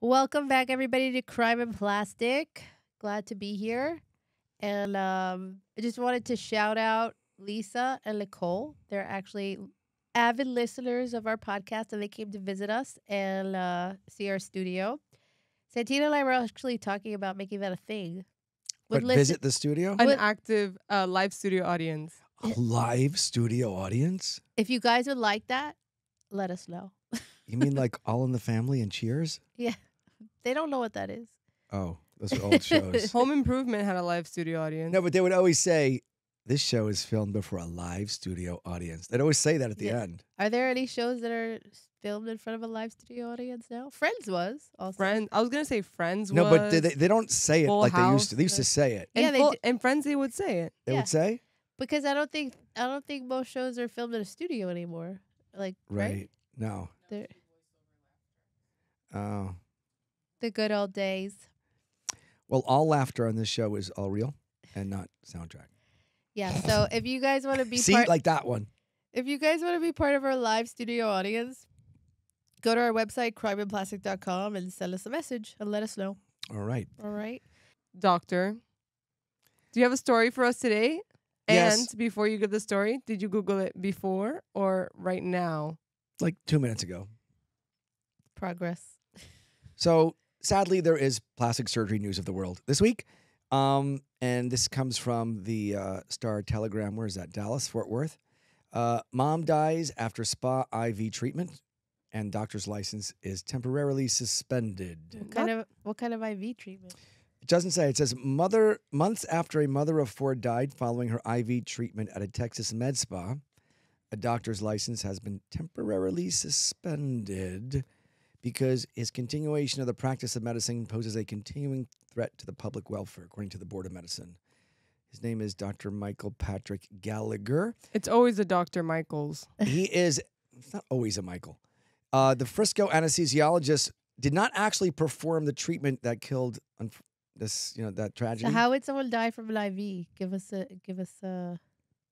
Welcome back, everybody, to Crime and Plastic. Glad to be here. And I just wanted to shout out Lisa and Nicole. They're actually avid listeners of our podcast, and they came to visit us and see our studio. Santino and I were actually talking about making that a thing. But visit the studio? An active live studio audience. A live studio audience? If you guys would like that, let us know. You mean like All in the Family and Cheers? Yeah. They don't know what that is. Oh, those are old shows. Home Improvement had a live studio audience. No, but they would always say, this show is filmed before a live studio audience. They'd always say that at the end. Are there any shows that are filmed in front of a live studio audience now? Friends was also. Friends. I was gonna say Friends. No, was. but they don't say it Full like they used House, to. They used to say it. And, Yeah, and Friends, they would say it. They Yeah. would say? Because I don't think most shows are filmed in a studio anymore. Like Right. No. They're Oh. the good old days. Well, all laughter on this show is all real and not soundtrack. Yeah. So if you guys want to be See, like that one. if you guys want to be part of our live studio audience, go to our website crimeandplastic.com and send us a message and let us know. All right. All right. Doctor, do you have a story for us today? Yes. And before you give the story, did you Google it before or right now? Like 2 minutes ago. Progress. So sadly, there is plastic surgery news of the world this week. And this comes from the Star Telegram. Where is that? Dallas, Fort Worth. Mom dies after spa IV treatment, and doctor's license is temporarily suspended. What kind of IV treatment? It doesn't say. It says months after a mother of four died following her IV treatment at a Texas med spa, a doctor's license has been temporarily suspended because his continuation of the practice of medicine poses a continuing threat to the public welfare, according to the Board of Medicine. His name is Dr. Michael Patrick Gallagher. It's always a Dr. Michaels. It's not always a Michael. The Frisco anesthesiologist did not actually perform the treatment that killed that tragedy. So how would someone die from an IV? Give us a.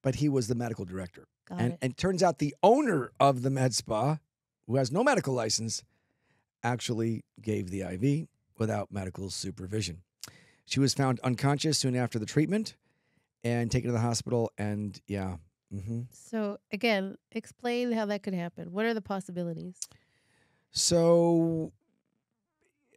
But he was the medical director. Got And it. it turns out the owner of the med spa, who has no medical license, actually gave the IV without medical supervision. She was found unconscious soon after the treatment and taken to the hospital. And yeah. Mm-hmm. So again, explain how that could happen. What are the possibilities? So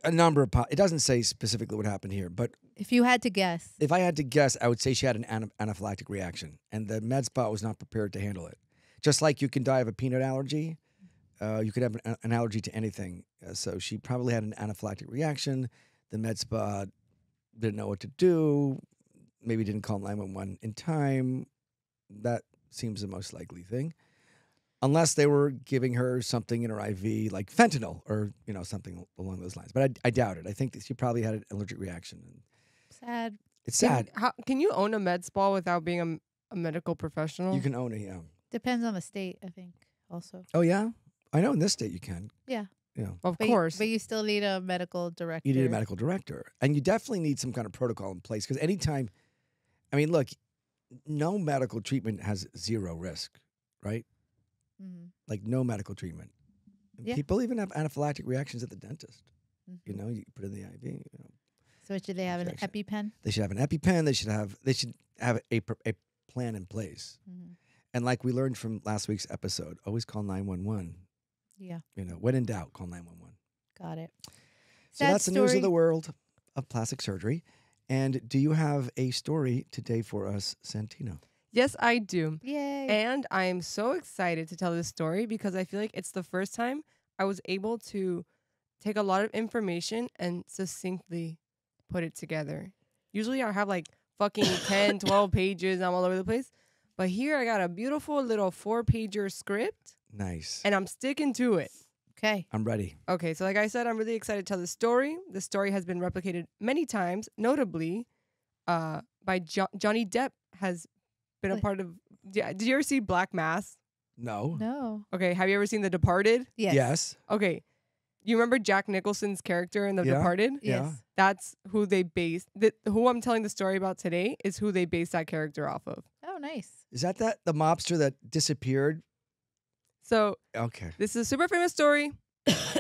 a number of it doesn't say specifically what happened here, but If you had to guess. if I had to guess, I would say she had an anaphylactic reaction, and the med spa was not prepared to handle it. Just like you can die of a peanut allergy, you could have an allergy to anything. So she probably had an anaphylactic reaction. The med spa didn't know what to do, maybe didn't call 911 in time. That seems the most likely thing. Unless they were giving her something in her IV, like fentanyl or something along those lines. But I doubt it. I think that she probably had an allergic reaction. Sad. It's sad. Can you own a med spa without being a medical professional? You can own it, yeah. Depends on the state, I think, also. Oh, yeah? I know in this state you can. Yeah. Yeah. Of But course. but you still need a medical director. You need a medical director. And you definitely need some kind of protocol in place. Because anytime, look, no medical treatment has zero risk, right? Mm-hmm. Like no medical treatment. And Yeah. people even have anaphylactic reactions at the dentist. Mm-hmm. You put in the IV. So should they have an Injection. EpiPen? They should have an EpiPen. They should have a plan in place. Mm-hmm. And like we learned from last week's episode, always call 911. Yeah. When in doubt, call 911. Got it. So that's the news of the world of plastic surgery. And do you have a story today for us, Santino? Yes, I do. Yay. And I am so excited to tell this story because I feel like it's the first time I was able to take a lot of information and succinctly put it together. Usually I have like fucking 10, 12 pages. I'm all over the place. But here I got a beautiful little 4-pager script. Nice. And I'm sticking to it. Okay. I'm ready. Okay, so like I said, I'm really excited to tell the story. The story has been replicated many times, notably by Johnny Depp has been a part of... Did you ever see Black Mass? No. No. Okay, have you ever seen The Departed? Yes. Yes. Okay, you remember Jack Nicholson's character in The Yeah. Departed? Yes. Yeah. That's who they based... who I'm telling the story about today is who they based that character off of. Oh, nice. Is that the mobster that disappeared? So Okay. this is a super famous story.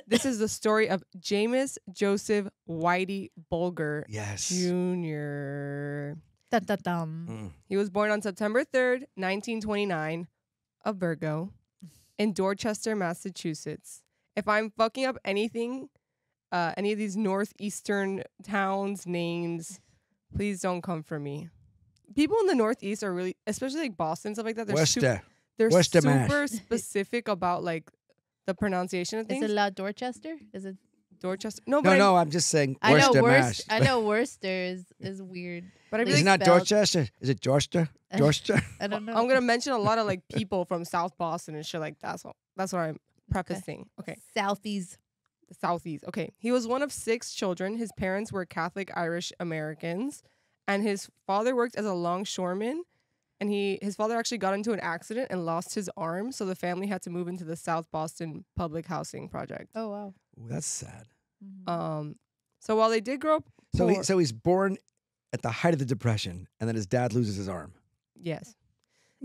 This is the story of James Joseph Whitey Bulger Yes. Jr. Dun, dun, dun. Mm. He was born on September 3rd, 1929, a Virgo, in Dorchester, Massachusetts. If I'm fucking up anything, any of these northeastern towns' names, please don't come for me. People in the Northeast are really, especially like Boston, stuff like that. Worcester. They're Worcester mash. super specific about like the pronunciation of Is things. it La Dorchester? Is it? Dorchester? No, but No, I'm just saying I know Worcester mash. Worcester. I know Worcester is weird. but I Like, feel Is it like not spelled- Dorchester? Is it Dorchester? Dorchester? I don't know. I'm gonna mention a lot of like people from South Boston and shit like that. So that's what I'm prefacing. Okay. Southeast. The Southeast. Okay. He was one of 6 children. His parents were Catholic Irish Americans, and his father worked as a longshoreman. And his father actually got into an accident and lost his arm, so the family had to move into the South Boston public housing project. Oh wow. Ooh, that's sad. Mhm. So while they did grow up poor, So he's born at the height of the Depression, and then his dad loses his arm. yes.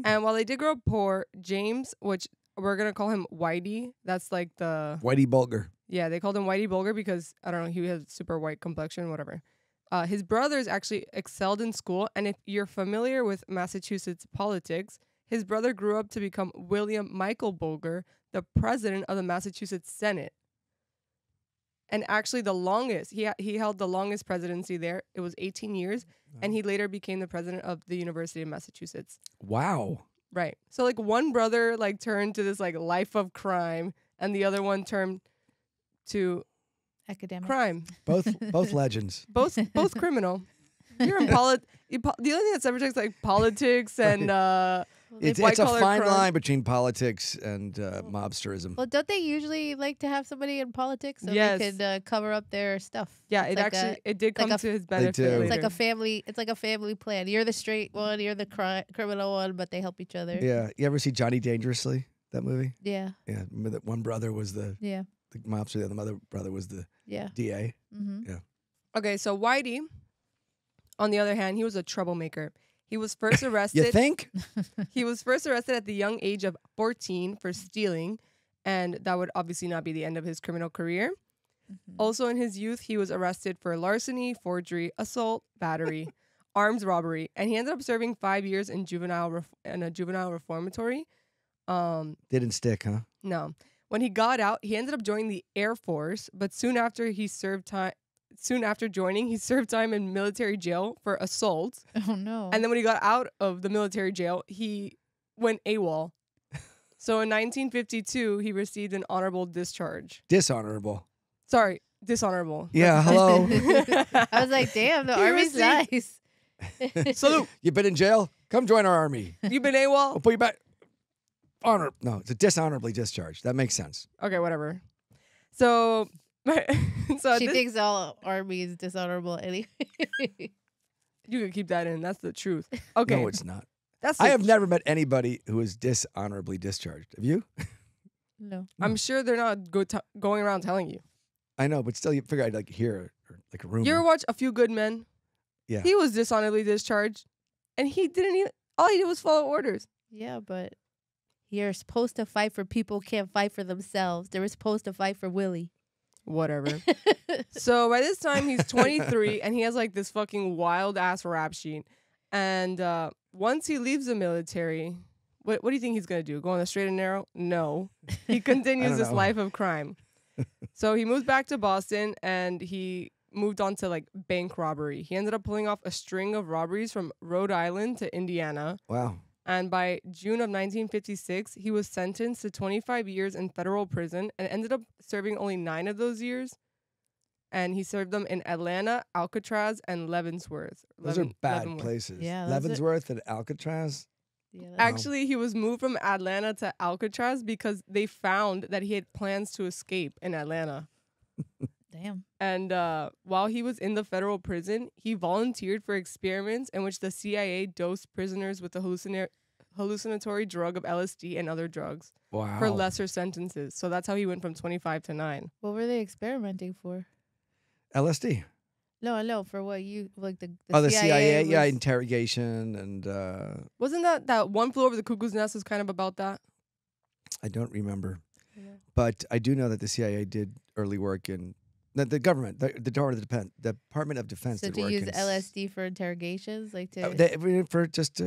And while they did grow up poor, James, which we're gonna call him Whitey, that's like the Whitey Bulger. yeah, they called him Whitey Bulger because I don't know, he had super white complexion, whatever. His brothers actually excelled in school, and if you're familiar with Massachusetts politics, his brother grew up to become William Michael Bulger, the president of the Massachusetts Senate. And actually the longest, he held the longest presidency there. It was 18 years, and he later became the president of the University of Massachusetts. Wow. Right. So like one brother like turned to this like life of crime, and the other one turned to Academic. crime. Both legends. Both criminal. You're in the only thing that separates like politics and It's a white-collar fine crime. line between politics and mobsterism. Well, don't they usually like to have somebody in politics so Yes. they could cover up their stuff? yeah, It's it like actually a- it did like come a- to his do. benefit. It's It's like later. a family. It's like a family plan. You're the straight one. You're the criminal one, but they help each other. Yeah. You ever see Johnny Dangerously? That movie? Yeah. Yeah. Remember that one brother was the Yeah. mobster, the other brother was the Yeah. DA? Mm-hmm. Okay, so Whitey, on the other hand, he was a troublemaker. He was first arrested. You think? He was first arrested at the young age of 14 for stealing, and that would obviously not be the end of his criminal career. Also, in his youth, he was arrested for larceny, forgery, assault, battery, armed robbery, and he ended up serving 5 years in a juvenile reformatory. Didn't stick, huh? No, when he got out, he ended up joining the Air Force, but soon after joining, he served time in military jail for assault. Oh no. And then when he got out of the military jail, he went AWOL. So in 1952, he received an honorable discharge. Dishonorable. Sorry, dishonorable. Yeah, hello. I was like, damn, the He army's received- nice. Salute. You've been in jail? Come join our army. You've been We'll AWOL? put you back. Honor. No, it's a dishonorably discharged. That makes sense. Okay, whatever. So, so She this- thinks all army is dishonorable anyway. you can keep that in. That's the truth. Okay. No, it's not. That's I the have never met anybody who is dishonorably discharged. Have you? No. I'm sure they're not going around telling you. I know, but still, you figure I'd like hear or like a rumor. You ever watch A Few Good Men? Yeah. He was dishonorably discharged, and he didn't even. All he did was follow orders. Yeah, but you're supposed to fight for people who can't fight for themselves. They were supposed to fight for Willie. Whatever. So by this time he's 23 and he has like this fucking wild ass rap sheet. And once he leaves the military, what do you think he's gonna do? Go on the straight and narrow? No. He continues don't this know. life of crime. So he moves back to Boston and he moved on to like bank robbery. He ended up pulling off a string of robberies from Rhode Island to Indiana. Wow. And by June of 1956, he was sentenced to 25 years in federal prison and ended up serving only 9 of those years. And he served them in Atlanta, Alcatraz, and Leavenworth. Those are bad Leavenworth. places. Yeah, those are- Leavenworth and Alcatraz. Yeah, Actually, he was moved from Atlanta to Alcatraz because they found that he had plans to escape in Atlanta. damn. And while he was in the federal prison, he volunteered for experiments in which the CIA dosed prisoners with the hallucinatory drug of LSD and other drugs Wow. for lesser sentences. So that's how he went from 25 to 9. What were they experimenting for? LSD. No, for what you like the The CIA. Yeah, was- interrogation and Wasn't that One Flew Over the Cuckoo's Nest was kind of about that? I don't remember. But I do know that the CIA did early work in the government, the Department of Defense So did to work use in LSD for interrogations, like to for just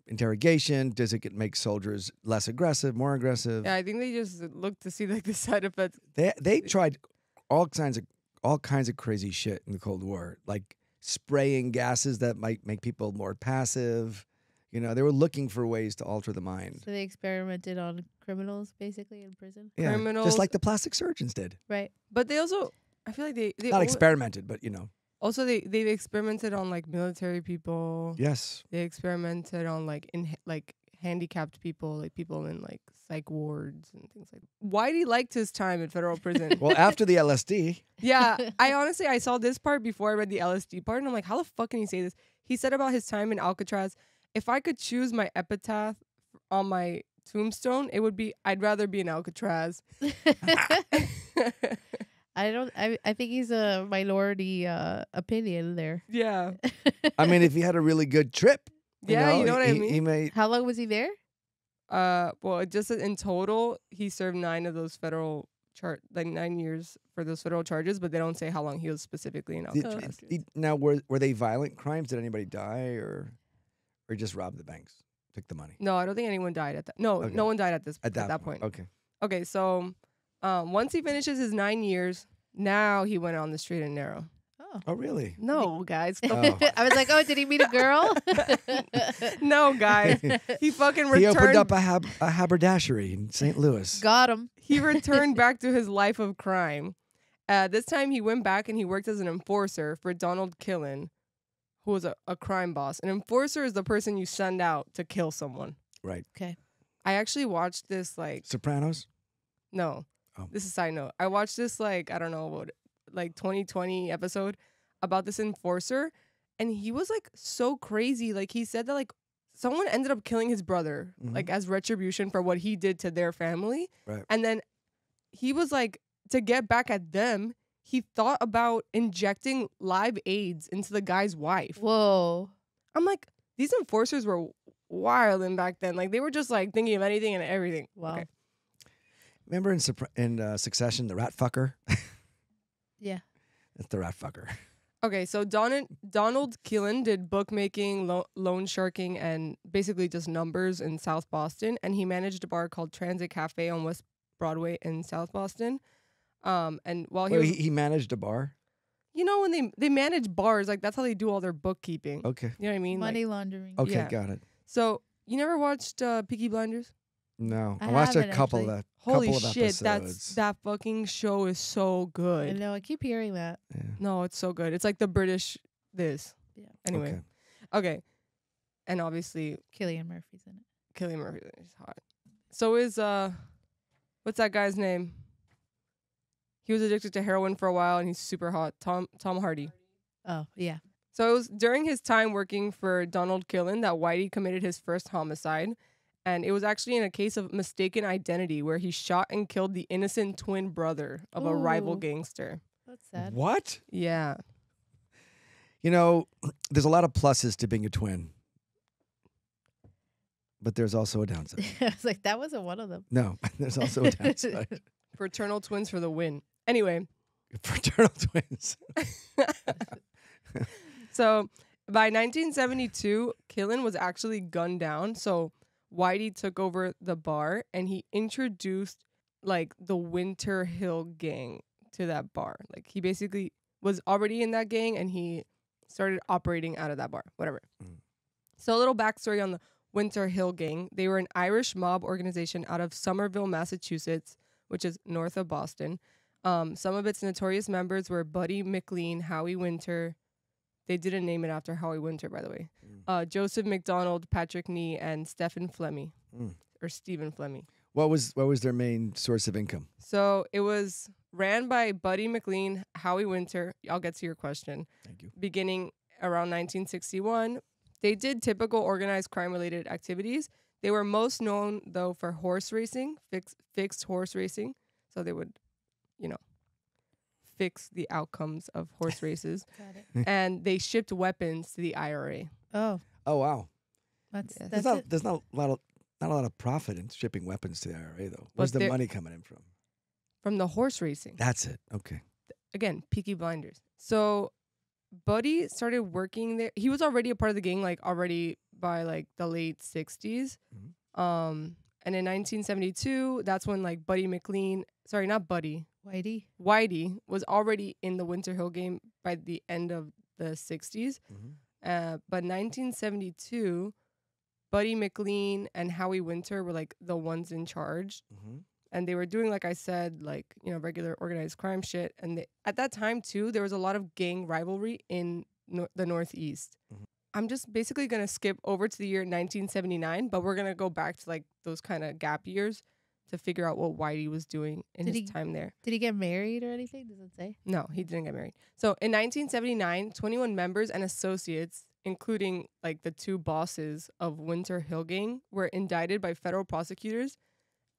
interrogation. Does it make soldiers less aggressive, more aggressive? Yeah, I think they just look to see like the side effects. They tried all kinds of crazy shit in the Cold War, like spraying gases that might make people more passive. They were looking for ways to alter the mind. so they experimented on criminals basically in prison. Yeah, Criminals. just like the plastic surgeons did. Right. But they also, I feel like they Not experimented, but also they've experimented on like military people. yes. They experimented on like handicapped people, like people in like psych wards and things like that. Whitey liked his time in federal prison. Well, after the LSD, Yeah, I saw this part before I read the LSD part, and I'm like, how the fuck can he say this? He said about his time in Alcatraz, if I could choose my epitaph on my tombstone, it would be, I'd rather be in Alcatraz. I think he's a minority opinion there. Yeah. I mean, if he had a really good trip, Yeah, you know what I he mean? may. How long was he there? Well, it just said in total, he served 9 of those 9 years for those federal charges, but they don't say how long he was specifically in Alcatraz. Now, were they violent crimes? Did anybody die, or just rob the banks, took the money? No, I don't think anyone died at that. No, Okay. no one died at that point. Okay. Okay, so once he finishes his 9 years, now he went on the straight and narrow. Oh, really? No, guys. Oh. I was like, oh, did he meet a girl? No, guys. He fucking He returned. opened up a haberdashery in St. Louis. Got him. He returned back to his life of crime. This time he went back and he worked as an enforcer for Donald Killen, who was a crime boss. An enforcer is the person you send out to kill someone. Right. Okay. I actually watched this Sopranos? no. Oh. This is a side note. I watched this I don't know what 2020 episode about this enforcer, and he was like so crazy. Like he said that like someone ended up killing his brother like as retribution for what he did to their family. Right. And then he was like, to get back at them, he thought about injecting live AIDS into the guy's wife. Whoa. I'm like, these enforcers were wilding back then. Like they were just like thinking of anything and everything. Wow. Okay. Remember in Succession, the rat fucker? Yeah. That's the rat fucker. Okay, so Donald Killen did bookmaking, loan sharking, and basically just numbers in South Boston. And he managed a bar called Transit Cafe on West Broadway in South Boston. And while He managed a bar? when they manage bars, like that's how they do all their bookkeeping. Okay. You know what I mean? Money laundering. Okay, Yeah. got it. So you never watched Peaky Blinders? No. I I watched a haven't, couple actually. of Holy couple of shit, episodes. that fucking show is so I good. know. I keep hearing that. Yeah. No, it's so good. It's like the British this. Yeah. Anyway. Okay. And obviously Cillian Murphy's in it. Cillian Murphy is hot. So is what's that guy's name? He was addicted to heroin for a while and he's super hot. Tom Hardy. Oh, yeah. So it was during his time working for Donald Killen that Whitey committed his first homicide. And it was actually in a case of mistaken identity where he shot and killed the innocent twin brother of a rival Ooh. gangster. That's sad. What? Yeah. There's a lot of pluses to being a twin. But there's also a downside. I was like, that wasn't one of them. No, there's also a downside. Fraternal twins for the win. Anyway. Fraternal twins. So by 1972, Killen was actually gunned down. So Whitey took over the bar and he introduced like the Winter Hill gang to that bar. Like he basically was already in that gang and he started operating out of that bar, whatever. So a little backstory on the Winter Hill gang. They were an Irish mob organization out of Somerville, Massachusetts, which is north of Boston. Some of its notorious members were Buddy McLean, Howie Winter. They didn't name it after Howie Winter, by the way. Joseph McDonald, Patrick Nee, and Stephen Flemmy, or Stephen Flemmy. What was their main source of income? So it was ran by Buddy McLean, Howie Winter. I'll get to your question. Thank you. Beginning around 1961. They did typical organized crime-related activities. They were most known, though, for horse racing, fixed horse racing. So they would, fix the outcomes of horse races. Got it. And they shipped weapons to the IRA. Oh, Oh wow. that's Yes. that's There's it. not a lot of profit in shipping weapons to the IRA though. But Where's the there- money coming in from? from the horse racing. That's it. Okay. Again, Peaky Blinders. So Buddy started working there. He was already a part of the gang, like already by like the late 60s. And in 1972, that's when like Buddy McLean, sorry, not Buddy, Whitey was already in the Winter Hill game by the end of the 60s. But 1972, Buddy McLean and Howie Winter were like the ones in charge. And they were doing, like I said, like, you know, regular organized crime shit. And at that time, too, there was a lot of gang rivalry in the Northeast. I'm just basically going to skip over to the year 1979, but we're going to go back to like those kind of gap years to figure out what Whitey was doing in his time there. Did he get married or anything? Does it say? No, he didn't get married. So in 1979, 21 members and associates, including like the two bosses of Winter Hill Gang, were indicted by federal prosecutors,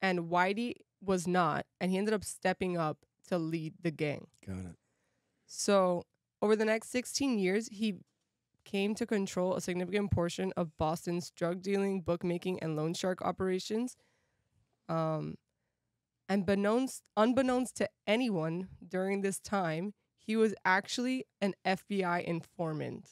and Whitey was not, and he ended up stepping up to lead the gang. Got it. So over the next 16 years, he came to control a significant portion of Boston's drug dealing, bookmaking, and loan shark operations. And unbeknownst to anyone during this time, he was actually an FBI informant.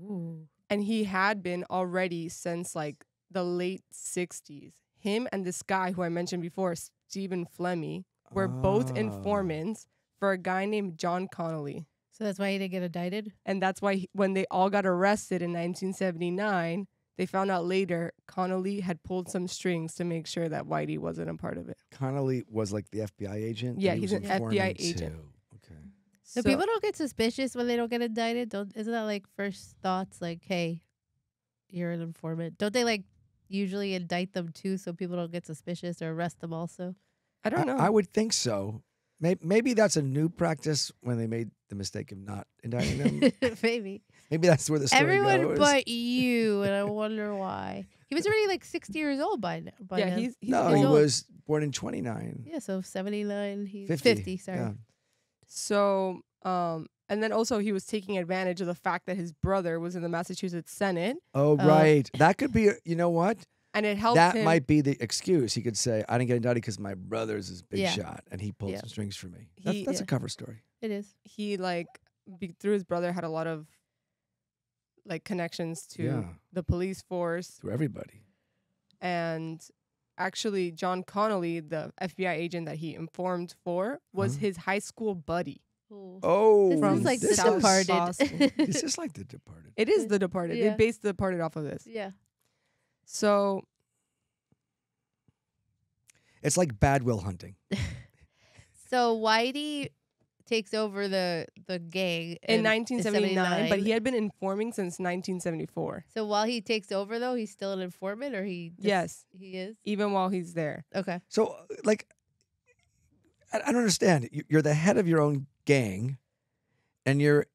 Ooh. And he had been already since like the late 60s. Him and this guy who I mentioned before, Stephen Flemmi, were both informants for a guy named John Connolly. So that's why he didn't get indicted? And that's why when they all got arrested in 1979, they found out later Connolly had pulled some strings to make sure that Whitey wasn't a part of it. Connolly was like the FBI agent? Yeah, and he's he an was FBI informant agent. too. Okay. So people don't get suspicious when they don't get indicted? Isn't that like first thoughts like, hey, you're an informant? Don't they like usually indict them too so people don't get suspicious or arrest them also? I don't know. I would think so. Maybe that's a new practice when they made the mistake of not indicting them. Maybe. Maybe that's where the story Everyone goes. but you, and I wonder why. He was already like 60 years old by now. Yeah, he's No, old. he was born in 29. Yeah, so 79, he's 50. 50, sorry. Yeah. So, and then also he was taking advantage of the fact that his brother was in the Massachusetts Senate. Oh, right. That could be, you know what? And it helped That him. might be the excuse. He could say, I didn't get indicted because my brother's this big Yeah. shot and he pulled Yeah. some strings for me. He- That's a Yeah. cover story. It is. He like through his brother had a lot of like connections to Yeah. the police force. To everybody. And actually John Connolly, the FBI agent that he informed for, was his high school buddy. Oh, This From is like this The is- South Departed. Boston. This is like The Departed. It is The Departed. Yeah. They based The Departed off of this. Yeah. So It's like Bad Will Hunting. So Whitey takes over the gang in 1979, but 79. he had been informing since 1974. So while he takes over, though, he's still an informant, or he? Yes. he is. Even while he's there. Okay. So, like, I don't understand. You're the head of your own gang and you're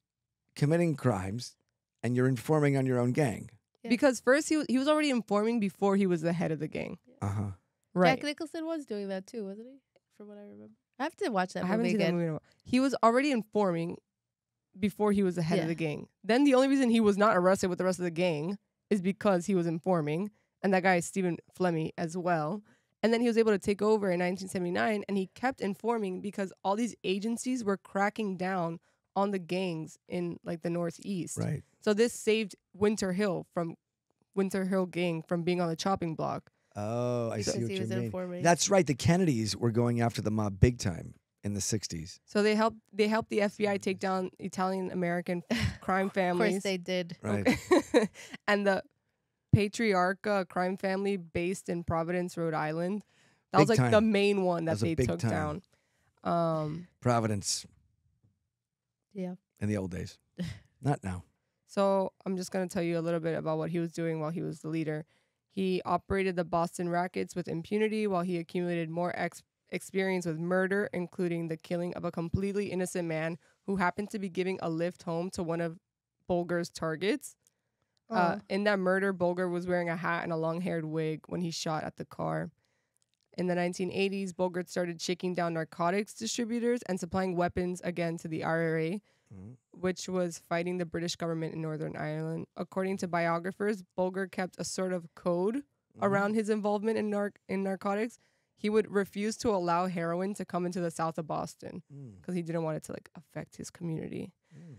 committing crimes and you're informing on your own gang. Yeah. Because first he was already informing before he was the head of the gang. Uh-huh. Right. Jack Nicholson was doing that too, wasn't he? From what I remember. I have to watch that I haven't movie seen that again. movie in a while. He was already informing before he was the head of Yeah. the gang. Then the only reason he was not arrested with the rest of the gang is because he was informing, and that guy is Stephen Flemmi as well. And then he was able to take over in 1979, and he kept informing because all these agencies were cracking down on the gangs in like the Northeast. Right. So this saved Winter Hill gang from being on the chopping block. Oh, I see Because what he you was mean. informing. That's right. The Kennedys were going after the mob big time in the 60s. So they helped the FBI take down Italian American crime Of families. course they did. Right. Okay. And the Patriarcha crime family based in Providence, Rhode Island. That was Big like the time. main one That that was a they big took time. down. Providence Yeah. in the old days. Not now. So I'm just going to tell you a little bit about what he was doing while he was the leader. He operated the Boston Rackets with impunity while he accumulated more experience with murder, including the killing of a completely innocent man who happened to be giving a lift home to one of Bulger's targets. In that murder, Bulger was wearing a hat and a long-haired wig when he shot at the car. In the 1980s, Bulger started shaking down narcotics distributors and supplying weapons again to the IRA, which was fighting the British government in Northern Ireland. According to biographers, Bulger kept a sort of code around his involvement in narcotics. he would refuse to allow heroin to come into the south of Boston Mm. because he didn't want it to like affect his community. Mm.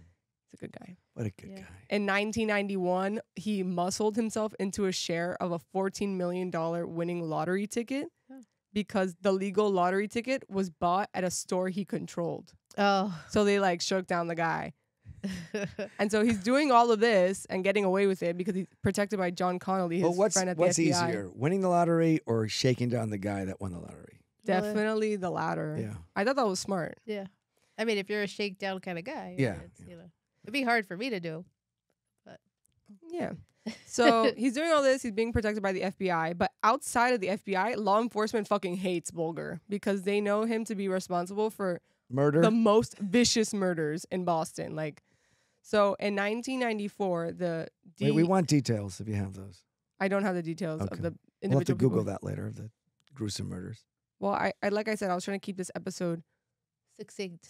He's a good guy. What a good Yeah. guy. In 1991, he muscled himself into a share of a $14 million winning lottery ticket Oh. because the legal lottery ticket was bought at a store he controlled. Oh. So they like shook down the guy. And so he's doing all of this and getting away with it because he's protected by John Connolly, his Well, what's friend at the FBI. easier, winning the lottery or shaking down the guy that won the lottery? Definitely the latter. Yeah. I thought that was smart. Yeah. I mean, if you're a shakedown kind of guy, Yeah, it's, you know, it'd be hard for me to do. Yeah. So he's doing all this. He's being protected by the FBI. But outside of the FBI, law enforcement fucking hates Bulger because they know him to be responsible for Murder? the most vicious murders in Boston. Like, so in 1994, Wait, we want details if you have those. I don't have the details Okay. of the We'll have to individual Google people. that later, of the gruesome murders. Well, I like I said, I was trying to keep this episode Succinct.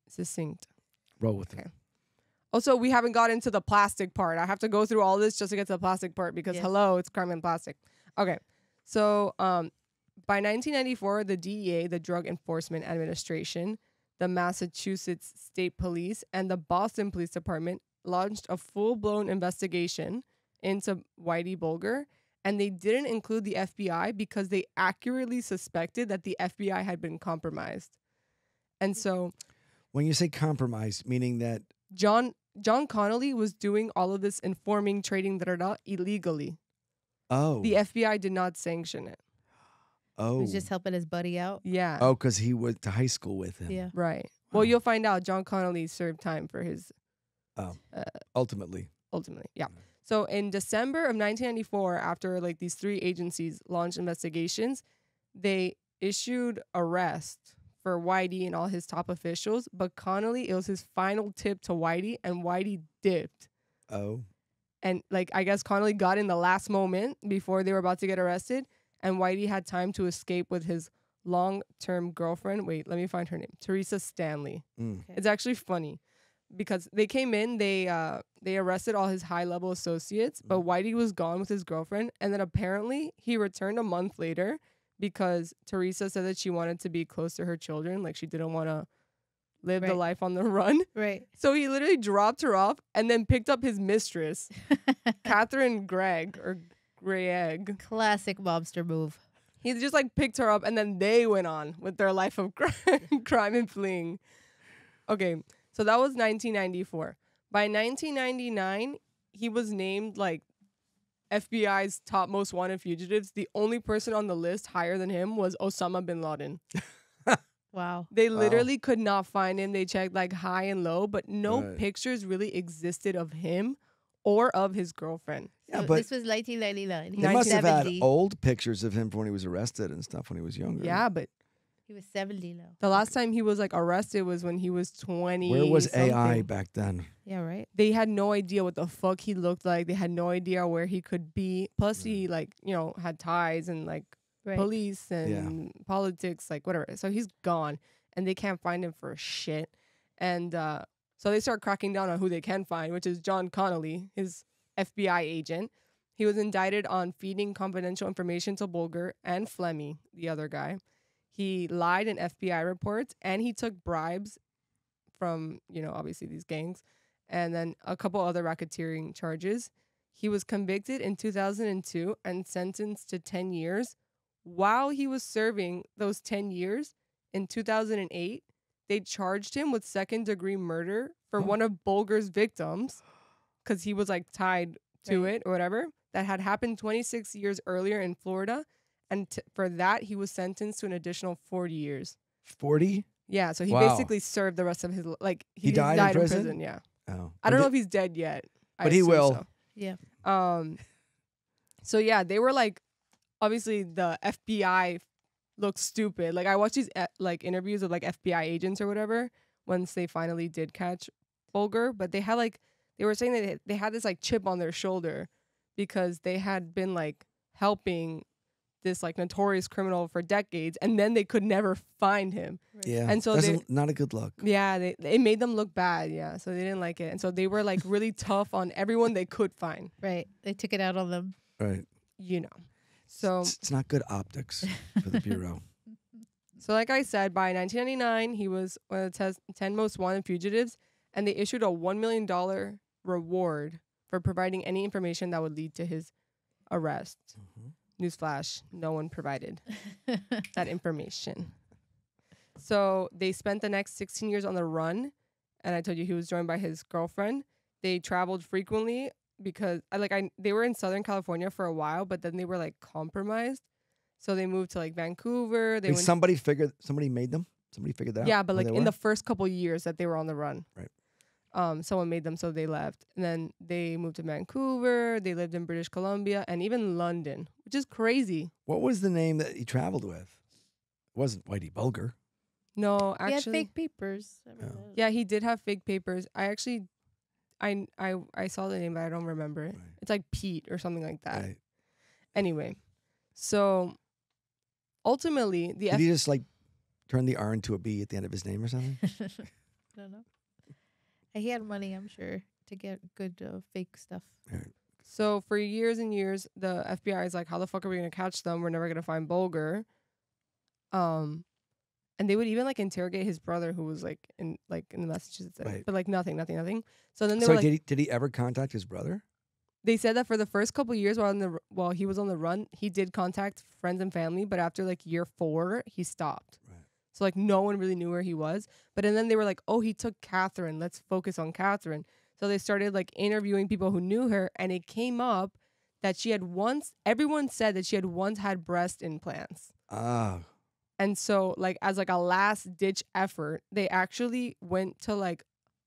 succinct. Roll with Okay. it. Also, we haven't got into the plastic part. I have to go through all this just to get to the plastic part because Yes. hello, it's crime and plastic. Okay. So, by 1994, the DEA, the Drug Enforcement Administration, the Massachusetts State Police, and the Boston Police Department launched a full-blown investigation into Whitey Bulger, and they didn't include the FBI because they accurately suspected that the FBI had been compromised. And so When you say compromise, meaning that John Connolly was doing all of this informing, trading, illegally. The FBI did not sanction it. Oh. He's just helping his buddy out. Yeah. Oh, because he went to high school with him. Yeah. Right. Well, you'll find out John Connolly served time for his Ultimately. ultimately. Yeah. So in December of 1994, after like these three agencies launched investigations, they issued arrest for Whitey and all his top officials. But Connolly, it was his final tip to Whitey, and Whitey dipped. Oh. And like I guess Connolly got in the last moment before they were about to get arrested, and Whitey had time to escape with his long-term girlfriend. Wait, let me find her name. Teresa Stanley. Mm. Okay. It's actually funny because they came in, they arrested all his high-level associates, but Whitey was gone with his girlfriend, and then apparently he returned a month later because Teresa said that she wanted to be close to her children, like she didn't want to live the Right. life on the run. Right. So he literally dropped her off and then picked up his mistress, Catherine Gregg or Greg. Classic mobster move. He just like picked her up and then they went on with their life of crime and fleeing. Okay, so that was 1994. By 1999, he was named like FBI's top most wanted fugitives. The only person on the list higher than him was Osama bin Laden. Wow. They Wow. literally could not find him. They checked like high and low, but no Right. pictures really existed of him or of his girlfriend. Yeah, So but this was 1999. He they was must have had 70. old pictures of him from when he was arrested and stuff when he was younger. Yeah, but He was 70 now. the last time he was like arrested was when he was 20. Where was AI something. back then? Yeah, right. They had no idea what the fuck he looked like. They had no idea where he could be. Plus, he like had ties and like Right. police and politics, like whatever. So he's gone, and they can't find him for shit. And so they start cracking down on who they can find, which is John Connolly, his FBI agent. He was indicted on feeding confidential information to Bulger and Flemmy, the other guy. He lied in FBI reports, and he took bribes from, obviously these gangs, and then a couple other racketeering charges. He was convicted in 2002 and sentenced to 10 years. While he was serving those 10 years, in 2008, they charged him with second-degree murder for one of Bulger's victims because he was like tied to Right. it or whatever. That had happened 26 years earlier in Florida. And for that, he was sentenced to an additional 40 years. 40? Yeah, so he Wow. basically served the rest of his like He died in prison? Yeah, Oh. I don't know if he's dead yet, But he will. Yeah. So yeah, they were like, obviously the FBI looks stupid. Like I watched these like interviews of like FBI agents or whatever once they finally did catch Bulger, but they were saying that they had this like chip on their shoulder because they had been like helping this like notorious criminal for decades, and then they could never find him. Yeah. And so That's they- not a good look. Yeah, it made them look bad. Yeah, so they didn't like it, and so they were like really tough on everyone they could find. Right. They took it out on them. Right. So It's not good optics for the Bureau. So like I said, by 1999, he was one of the 10 most wanted fugitives, and they issued a $1 million reward for providing any information that would lead to his arrest. Newsflash, no one provided that information. So they spent the next 16 years on the run, and I told you he was joined by his girlfriend. They traveled frequently because they were in Southern California for a while, but then they were like compromised. So they moved to like Vancouver. Wait, somebody made them? Somebody figured that out? Yeah, but where like they in were? the first couple years that they were on the run. Right. Someone made them, so they left. And then they moved to Vancouver. They lived in British Columbia and even London, which is crazy. What was the name that he traveled with? It wasn't Whitey Bulger. No, He had actually. fake papers. I mean, Oh. Yeah, he did have fake papers. I saw the name, but I don't remember it. Right. It's like Pete or something like that. Right. Anyway, so ultimately, Did he just like turn the R into a B at the end of his name or something? I don't know. He had money, I'm sure, to get good fake stuff. So for years and years, the FBI is like, how the fuck are we going to catch them? We're never going to find Bulger. And they would even like interrogate his brother, who was like in the messages, Right. but like nothing. So then they So were like, did he ever contact his brother? they said that for the first couple years while he was on the run, he did contact friends and family, but after like year 4, he stopped. Right. So like no one really knew where he was. But and then they were like, oh, he took Catherine. Let's focus on Catherine. So they started like interviewing people who knew her, and it came up that everyone said that she had once had breast implants. Ah. And so like as like a last ditch effort, they actually went to like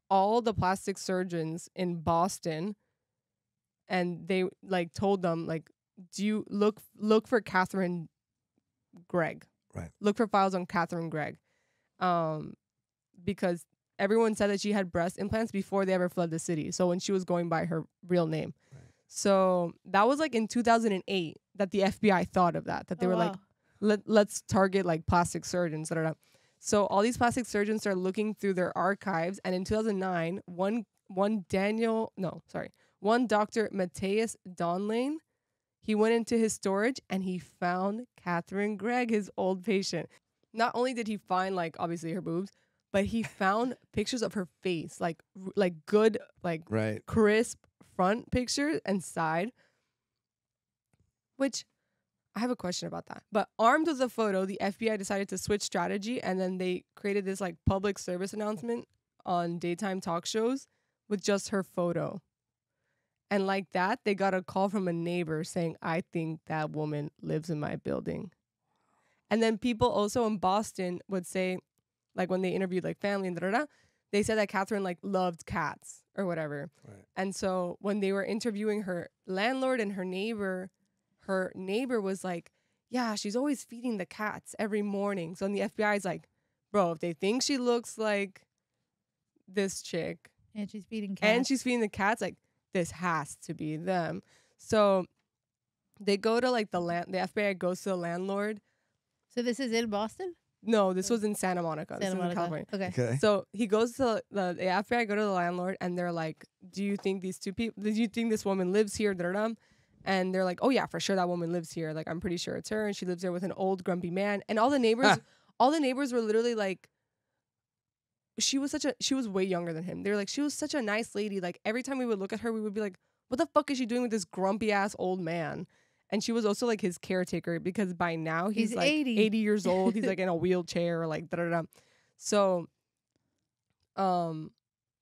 all the plastic surgeons in Boston, and they like told them like, do you look for Catherine Gregg? Right. Look for files on Catherine Gregg. Because everyone said that she had breast implants before they ever fled the city. So when she was going by her real name. Right. So that was like in 2008 that the FBI thought of that they were like, let's target like plastic surgeons. Da, da, da. So all these plastic surgeons started looking through their archives, and in 2009, one Dr. Matthias Donlane, he went into his storage and he found Catherine Gregg, his old patient. Not only did he find like obviously her boobs, but he found pictures of her face, like good, like Right. crisp front picture and side. Which I have a question about that. But armed with the photo, the FBI decided to switch strategy, and then they created this like public service announcement on daytime talk shows with just her photo. And like that, they got a call from a neighbor saying, I think that woman lives in my building. And then people also in Boston would say, like when they interviewed like family and da-da-da, they said that Catherine like loved cats or whatever. Right. And so when they were interviewing her landlord and her neighbor was like, yeah, she's always feeding the cats every morning. So then the FBI is like, bro, if they think she looks like this chick And she's feeding cats. and she's feeding the cats, like this has to be them. So they go to like the FBI goes to the landlord. So this is in Boston? No, this was in Santa Monica. This Santa is in Monica. California. Okay. Okay. So he goes to the FBI, go to the landlord, and they're like, do you think this woman lives here? Da-da-da. And they're like, oh yeah, for sure that woman lives here. Like, I'm pretty sure it's her, and she lives there with an old grumpy man. And all the neighbors were literally like, she was way younger than him. They were like, she was such a nice lady. Like every time we would look at her, we would be like, what the fuck is she doing with this grumpy ass old man? And she was also like his caretaker, because by now he's like 80 years old. He's like in a wheelchair, like da da da. So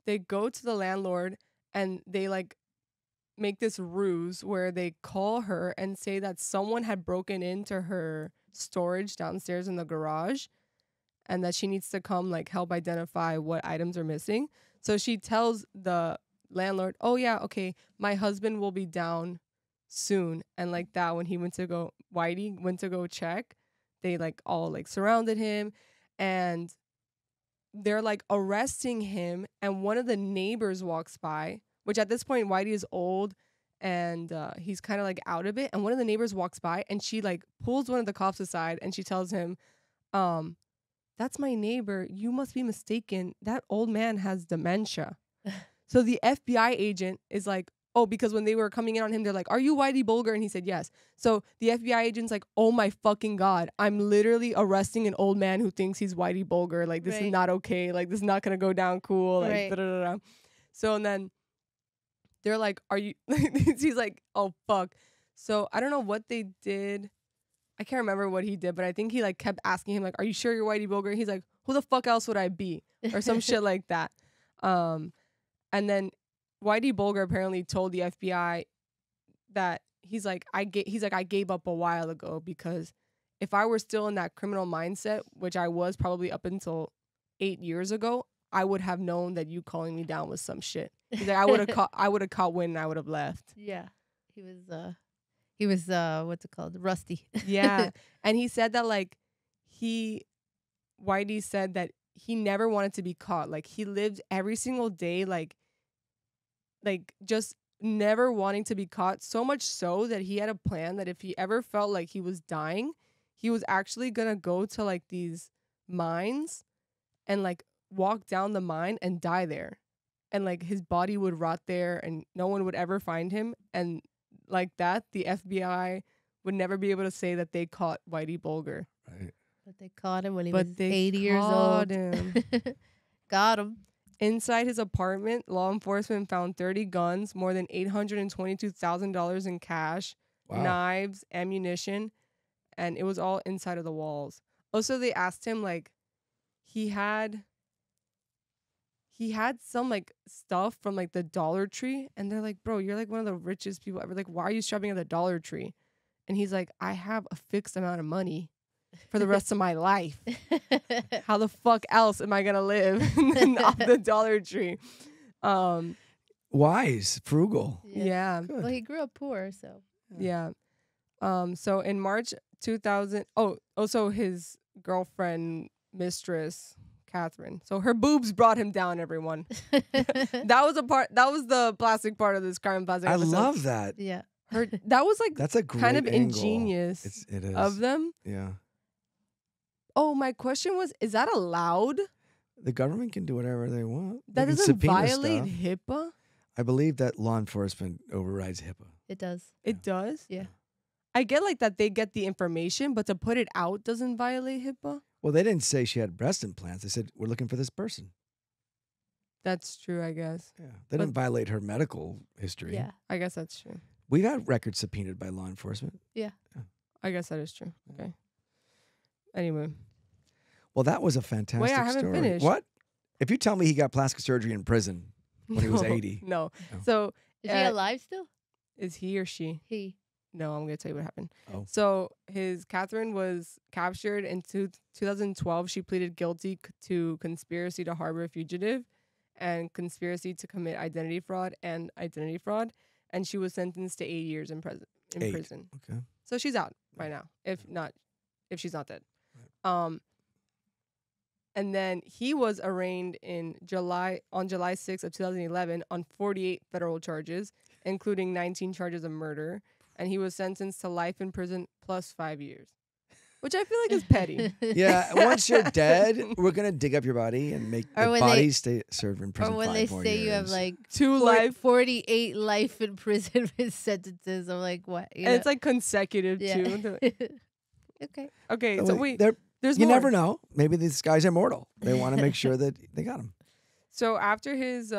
they go to the landlord and they like make this ruse where they call her and say that someone had broken into her storage downstairs in the garage, and that she needs to come like help identify what items are missing. So she tells the landlord, oh yeah, okay, my husband will be down soon. And like that, when Whitey went to go check, they like all like surrounded him, and they're like arresting him. And one of the neighbors walks by, which at this point Whitey is old and he's kind of like out of it. And one of the neighbors walks by and she like pulls one of the cops aside and she tells him, that's my neighbor. You must be mistaken. That old man has dementia. So the FBI agent is like, oh, because when they were coming in on him, they're like, "Are you Whitey Bulger?" And he said yes. So the FBI agent's like, "Oh my fucking God, I'm literally arresting an old man who thinks he's Whitey Bulger. Like, this is Right. not okay. Like, this is not gonna go down cool. Like, Right. da da da." So and then they're like, "Are you?" He's like, "Oh fuck." So I don't know what they did. I can't remember what he did, but I think he like kept asking him like, "Are you sure you're Whitey Bulger?" He's like, "Who the fuck else would I be?" Or some shit like that. And then Whitey Bulger apparently told the FBI that he's like, I gave up a while ago because if I were still in that criminal mindset, which I was probably up until 8 years ago, I would have known that you calling me down was some shit. He's like, I would have caught wind and I would have left. Yeah. He was what's it called? Rusty. Yeah. And he said that like Whitey said that he never wanted to be caught. Like he lived every single day like just never wanting to be caught, so much so that he had a plan that if he ever felt like he was dying, he was actually gonna go to like these mines and like walk down the mine and die there. And like his body would rot there and no one would ever find him. And like that, the FBI would never be able to say that they caught Whitey Bulger. Right. But they caught him when he But was they 80 years old. caught him. Got him. Inside his apartment, law enforcement found 30 guns, more than $822,000 in cash, Wow. knives, ammunition, and it was all inside of the walls. Also, they asked him like he had some like stuff from like the Dollar Tree, and they're like, "Bro, you're like one of the richest people ever. Like, why are you shopping at the Dollar Tree?" And he's like, "I have a fixed amount of money for the rest of my life. How the fuck else am I gonna live off the Dollar Tree?" Wise, frugal. Yeah. Good. Well, he grew up poor, so. Yeah. So in March 2000, also his girlfriend, mistress, Catherine. So her boobs brought him down, everyone. That was the plastic part of this crime plastic I episode. love that. Yeah. That was like That's a great kind of angle. ingenious It is. of them. Yeah. Oh, my question was, is that allowed? The government can do whatever they want. They That can doesn't subpoena violate stuff. HIPAA? I believe that law enforcement overrides HIPAA. It does. It does? Yeah. I get like that they get the information, but to put it out doesn't violate HIPAA? Well, they didn't say she had breast implants. They said, we're looking for this person. That's true, I guess. Yeah. They didn't violate her medical history. Yeah. I guess that's true. We've had records subpoenaed by law enforcement. I guess that is true. Okay. Anyway. Well, that was a fantastic Wait, I haven't story. finished. What? If you tell me he got plastic surgery in prison when he was 80. No. No. So Is he alive still? is he or she? He. No, I'm going to tell you what happened. Oh. So Catherine was captured in 2012. She pleaded guilty to conspiracy to harbor a fugitive and conspiracy to commit identity fraud. And she was sentenced to 8 years in prison. Okay. So she's out right now, if she's not dead. Right. And then he was arraigned on July 6th of 2011 on 48 federal charges, including 19 charges of murder. And he was sentenced to life in prison plus 5 years, which I feel like is petty. Yeah. Once you're dead, we're going to dig up your body and make Or the when body they- stay served in prison Or when 5 they more say you have years. like 48 life imprisonment sentences. I'm like, what? And it's like consecutive Yeah. too. Okay. Okay, So so wait, wait, there's you more. never know. Maybe this guy's immortal. They want to make sure that they got him. So after his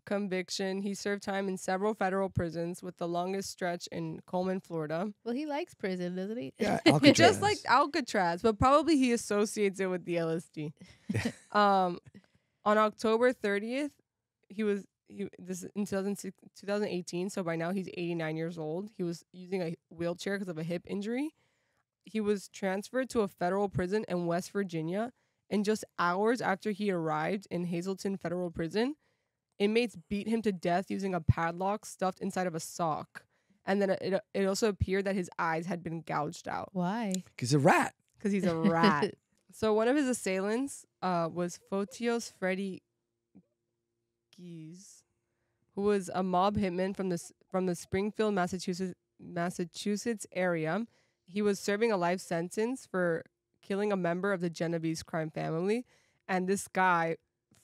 conviction, he served time in several federal prisons, with the longest stretch in Coleman, Florida. Well, he likes prison, doesn't he? Yeah, Alcatraz. Just like Alcatraz, but probably he associates it with the LSD. On October 30th, this is in 2018, so by now he's 89 years old. He was using a wheelchair because of a hip injury. He was transferred to a federal prison in West Virginia, and just hours after he arrived in Hazleton Federal Prison, inmates beat him to death using a padlock stuffed inside of a sock. And then it also appeared that his eyes had been gouged out Why? He's a rat. because he's a rat. So one of his assailants was Fotios Freddy Gies, who was a mob hitman from the Springfield, Massachusetts area. He was serving a life sentence for killing a member of the Genovese crime family, and this guy,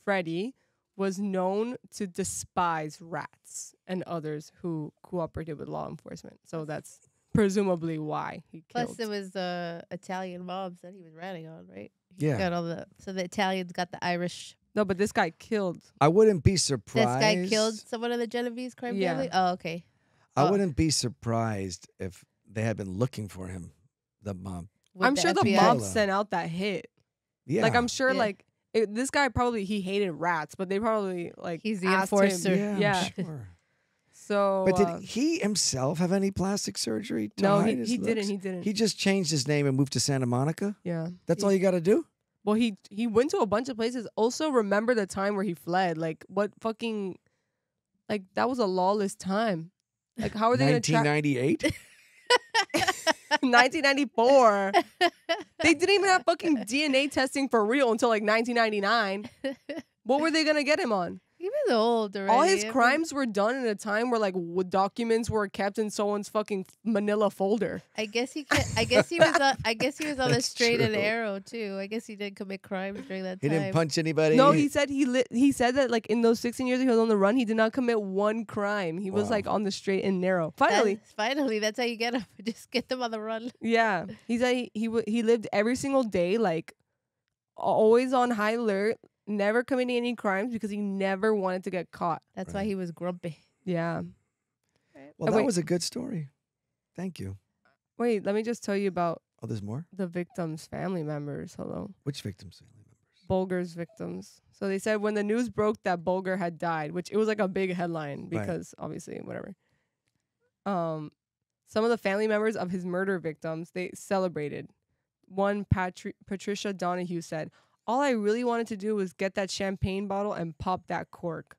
Freddy, was known to despise rats and others who cooperated with law enforcement. So that's presumably why he killed. Plus, it was Italian mobs that he was ratting on, right? Yeah. Got all so the Italians got the Irish. No, but this guy killed. I wouldn't be This surprised. guy killed someone in the Genovese crime Yeah. family. Oh, okay. I wouldn't be surprised if they had been looking for him, the mob. With I'm sure the FBI. mob sent out that hit. Yeah. Like, I'm sure, Yeah. like, this guy probably, he hated rats, but they probably, like, He's the asked enforcer. him. Yeah, I'm Yeah. sure. So, But did he himself have any plastic surgery to no, hide his he didn't. looks? He didn't. He just changed his name and moved to Santa Monica? Yeah. That's all you got to do? Well, he went to a bunch of places. Also, remember the time where he fled? Like, what fucking, like, that was a lawless time. Like, how are they going to track 1998? 1994? They didn't even have fucking DNA testing for real until like 1999. What were they going to get him on? He was old already. All his I mean, crimes were done in a time where like documents were kept in someone's fucking Manila folder. I guess he. I guess he was. I guess he was on the That's straight and true. narrow too. I guess he didn't commit crimes during that He time. didn't punch anybody? No, he said he said that like in those 16 years he was on the run, he did not commit one crime. He was Wow. like on the straight and narrow. Finally, Finally, that's how you get him. Just get them on the run. yeah. He said he lived every single day like always on high alert, never committing any crimes because he never wanted to get caught. That's why Right. he was grumpy. Yeah. Well, Oh, that wait. was a good story. Thank you. Wait, let me just tell you about Oh, there's more? the victims' family members. Hello. Which victims? Family members? Bulger's victims. So they said when the news broke that Bulger had died, which it was like a big headline because obviously whatever. Some of the family members of his murder victims, they celebrated. One Patricia Donahue said, "All I really wanted to do was get that champagne bottle and pop that cork,"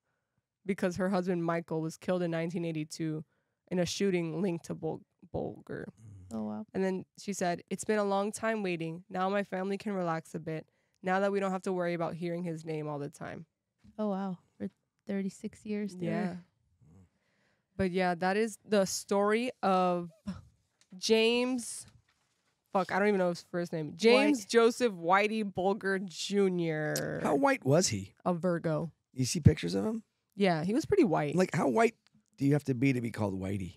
because her husband Michael was killed in 1982 in a shooting linked to Bulger. Oh wow. And then she said, "It's been a long time waiting. Now my family can relax a bit. Now that we don't have to worry about hearing his name all the time." Oh wow. For 36 years. There. Yeah. But yeah, that is the story of James. Fuck, I don't even know his first name. James Joseph Whitey Bulger Jr. How white was he? A Virgo. You see pictures of him? Yeah, he was pretty white. Like, how white do you have to be called Whitey?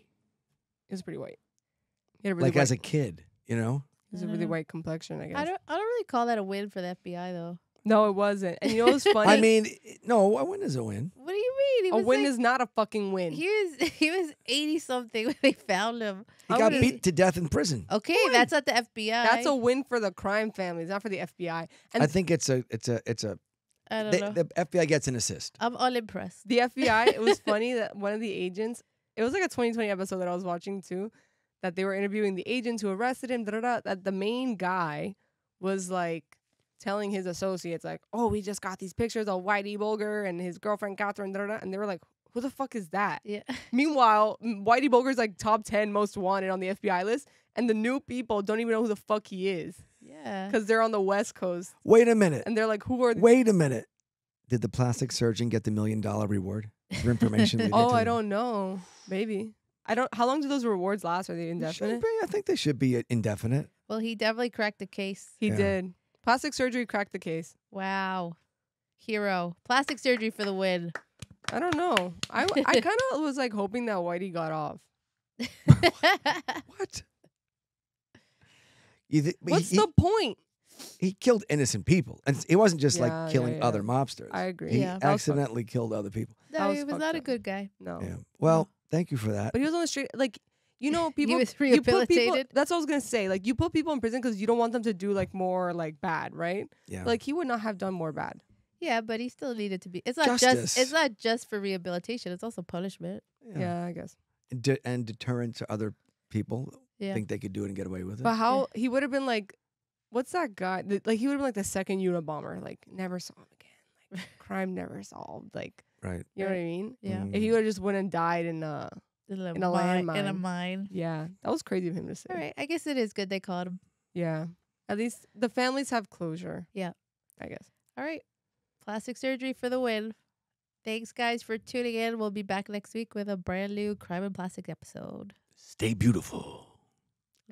He was pretty white. He had a really Like, white, as a kid, you know? he was a really white complexion, I guess. I don't really call that a win for the FBI though. No, it wasn't. And you know what's funny? I mean, no, a win is a win. What do you mean? He a was win like, is not a fucking win. he was 80 something when they found him. He I got would've- beat to death in prison. Okay, that's not the FBI. That's a win for the crime families, not for the FBI. And I think it's a. I don't know. The FBI gets an assist. I'm unimpressed. the FBI, it was funny that one of the agents, it was like a 2020 episode that I was watching too, that they were interviewing the agents who arrested him, that the main guy was like telling his associates like, "Oh, we just got these pictures of Whitey Bulger and his girlfriend Catherine," and they were like, "Who the fuck is that?" Yeah. Meanwhile, Whitey Bulger's like top 10 most wanted on the FBI list, and the new people don't even know who the fuck he is Yeah. because they're on the West Coast, Wait a minute. and they're like, "Who are?" Wait a minute. Did the plastic surgeon get the $1 million reward for information? they Oh, get to I them? don't know. Maybe. I don't. How long do those rewards last? Are they It should indefinite? be. I think they should be indefinite. Well, he definitely cracked the case. He Yeah. did. Plastic surgery cracked the case. Wow. Hero. Plastic surgery for the win. I don't know. I kind of was like hoping that Whitey got off. What? What's the point? He killed innocent people, and it wasn't just Yeah, like yeah, killing yeah. other mobsters. I agree. He Yeah. That was fucked- accidentally killed other people. That No, was he was fucked not a up. good guy. No. Yeah. Well, thank you for that. But he was on the street. Like, you know, people. He was you put people. rehabilitated. That's what I was gonna say. Like, you put people in prison because you don't want them to do like more like bad, right? Yeah. Like, he would not have done more bad. Yeah, but he still needed to be. It's not Justice. just. It's not just for rehabilitation. It's also punishment. Yeah, I guess. And deterrent to other people Yeah. think they could do it and get away with it. But how he would have been like, what's that guy? Like, he would have been like the second Unabomber. Like, never saw him again. Like, crime never solved. Like, Right. you know what I mean? Yeah. Mm. If he would have just went and died in In a In a mine. landmine. In a mine. yeah, that was crazy of him to say. All right. I guess it is good they caught him. Yeah, at least the families have closure. Yeah. I guess. All right. Plastic surgery for the win. Thanks, guys, for tuning in. We'll be back next week with a brand new Crime and Plastic episode. Stay beautiful.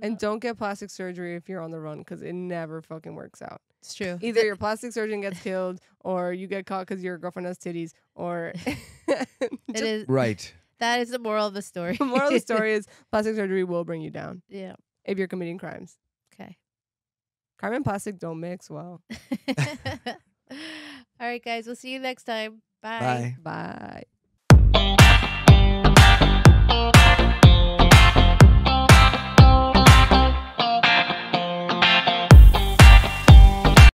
And don't get plastic surgery if you're on the run because it never fucking works out. It's true. Either your plastic surgeon gets killed, or you get caught because your girlfriend has titties, or It is. Right. That is the moral of the story. the moral of the story is plastic surgery will bring you down Yeah. if you're committing crimes. Okay. Crime and plastic don't mix well. All right, guys. We'll see you next time. Bye. Bye.